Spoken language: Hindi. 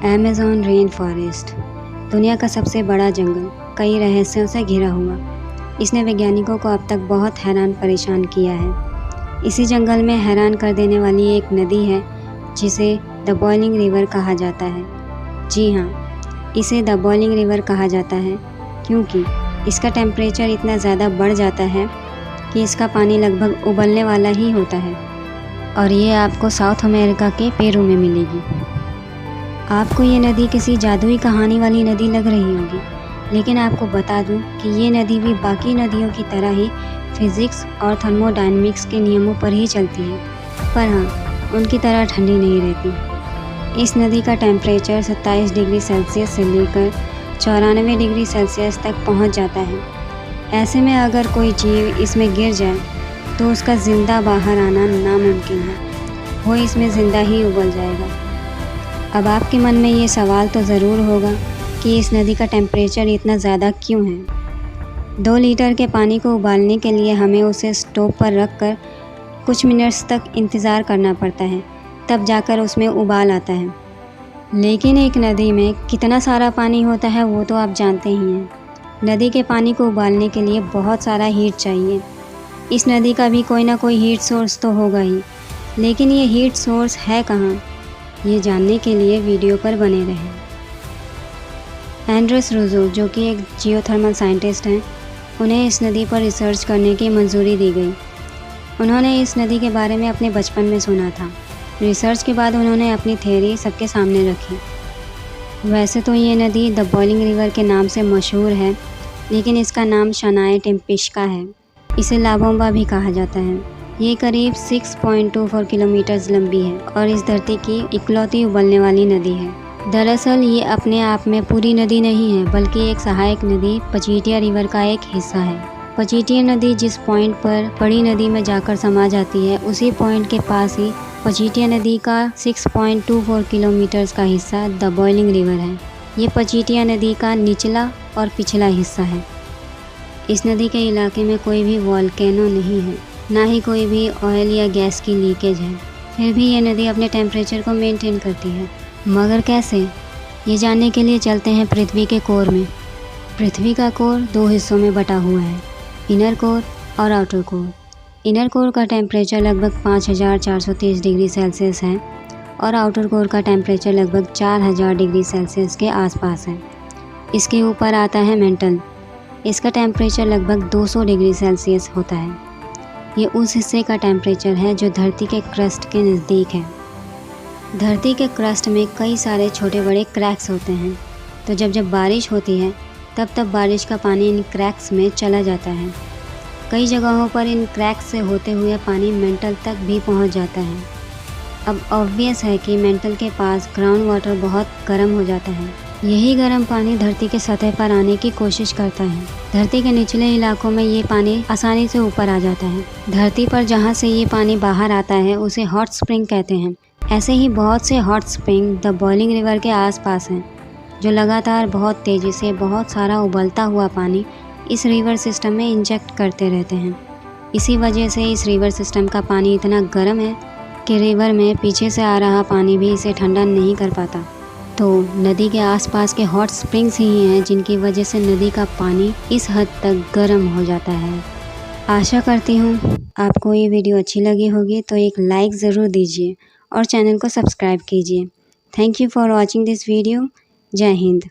अमेज़न रेन फॉरेस्ट दुनिया का सबसे बड़ा जंगल कई रहस्यों से घिरा हुआ। इसने वैज्ञानिकों को अब तक बहुत हैरान परेशान किया है। इसी जंगल में हैरान कर देने वाली एक नदी है जिसे द बॉइलिंग रिवर कहा जाता है। जी हाँ, इसे द बॉइलिंग रिवर कहा जाता है क्योंकि इसका टेम्परेचर इतना ज़्यादा बढ़ जाता है कि इसका पानी लगभग उबलने वाला ही होता है और ये आपको साउथ अमेरिका के पेरू में मिलेगी। आपको ये नदी किसी जादुई कहानी वाली नदी लग रही होगी, लेकिन आपको बता दूं कि ये नदी भी बाकी नदियों की तरह ही फिज़िक्स और थर्मोडायनेमिक्स के नियमों पर ही चलती है, पर हाँ, उनकी तरह ठंडी नहीं रहती। इस नदी का टेम्परेचर 27 डिग्री सेल्सियस से लेकर 94 डिग्री सेल्सियस तक पहुंच जाता है। ऐसे में अगर कोई जीव इसमें गिर जाए तो उसका ज़िंदा बाहर आना नामुमकिन है, वो इसमें ज़िंदा ही उबल जाएगा। अब आपके मन में ये सवाल तो ज़रूर होगा कि इस नदी का टेम्परेचर इतना ज़्यादा क्यों है। 2 लीटर के पानी को उबालने के लिए हमें उसे स्टोव पर रख कर कुछ मिनट्स तक इंतज़ार करना पड़ता है, तब जाकर उसमें उबाल आता है। लेकिन एक नदी में कितना सारा पानी होता है वो तो आप जानते ही हैं। नदी के पानी को उबालने के लिए बहुत सारा हीट चाहिए। इस नदी का भी कोई ना कोई हीट सोर्स तो होगा ही, लेकिन ये हीट सोर्स है कहाँ, ये जानने के लिए वीडियो पर बने रहें। एंड्रेस रूजो, जो कि एक जियोथर्मल साइंटिस्ट हैं, उन्हें इस नदी पर रिसर्च करने की मंजूरी दी गई। उन्होंने इस नदी के बारे में अपने बचपन में सुना था। रिसर्च के बाद उन्होंने अपनी थ्योरी सबके सामने रखी। वैसे तो ये नदी द बॉइलिंग रिवर के नाम से मशहूर है, लेकिन इसका नाम शनाए टिम्पिश्का है। इसे लाबोम्बा भी कहा जाता है। ये करीब 6.24 किलोमीटर लंबी है और इस धरती की इकलौती उबलने वाली नदी है। दरअसल ये अपने आप में पूरी नदी नहीं है, बल्कि एक सहायक नदी पचीटिया रिवर का एक हिस्सा है। पचीटिया नदी जिस पॉइंट पर बड़ी नदी में जाकर समा जाती है, उसी पॉइंट के पास ही पचीटिया नदी का 6.24 किलोमीटर का हिस्सा द बॉइलिंग रिवर है। ये पचीटिया नदी का निचला और पिछला हिस्सा है। इस नदी के इलाके में कोई भी वॉल्केनो नहीं है, ना ही कोई भी ऑयल या गैस की लीकेज है। फिर भी ये नदी अपने टेम्परेचर को मेंटेन करती है। मगर कैसे, ये जानने के लिए चलते हैं पृथ्वी के कोर में। पृथ्वी का कोर 2 हिस्सों में बटा हुआ है, इनर कोर और आउटर कोर। इनर कोर का टेम्परेचर लगभग 5430 डिग्री सेल्सियस है और आउटर कोर का टेम्परेचर लगभग 4000 डिग्री सेल्सियस के आसपास है। इसके ऊपर आता है मेंटल। इसका टेम्परेचर लगभग 200 डिग्री सेल्सियस होता है। ये उस हिस्से का टेम्परेचर है जो धरती के क्रस्ट के नज़दीक है। धरती के क्रस्ट में कई सारे छोटे बड़े क्रैक्स होते हैं, तो जब बारिश होती है तब बारिश का पानी इन क्रैक्स में चला जाता है। कई जगहों पर इन क्रैक्स से होते हुए पानी मेंटल तक भी पहुंच जाता है। अब ऑब्वियस है कि मेंटल के पास ग्राउंड वाटर बहुत गर्म हो जाता है। यही गर्म पानी धरती के सतह पर आने की कोशिश करता है। धरती के निचले इलाकों में ये पानी आसानी से ऊपर आ जाता है। धरती पर जहाँ से ये पानी बाहर आता है उसे हॉट स्प्रिंग कहते हैं। ऐसे ही बहुत से hot spring the boiling river के आसपास हैं, जो लगातार बहुत तेज़ी से बहुत सारा उबलता हुआ पानी इस रिवर सिस्टम में इंजेक्ट करते रहते हैं। इसी वजह से इस रिवर सिस्टम का पानी इतना गर्म है कि रिवर में पीछे से आ रहा पानी भी इसे ठंडा नहीं कर पाता। तो नदी के आसपास के हॉट स्प्रिंग्स ही हैं जिनकी वजह से नदी का पानी इस हद तक गर्म हो जाता है। आशा करती हूँ आपको ये वीडियो अच्छी लगी होगी, तो एक लाइक ज़रूर दीजिए और चैनल को सब्सक्राइब कीजिए। Thank you for watching this video. जय हिंद।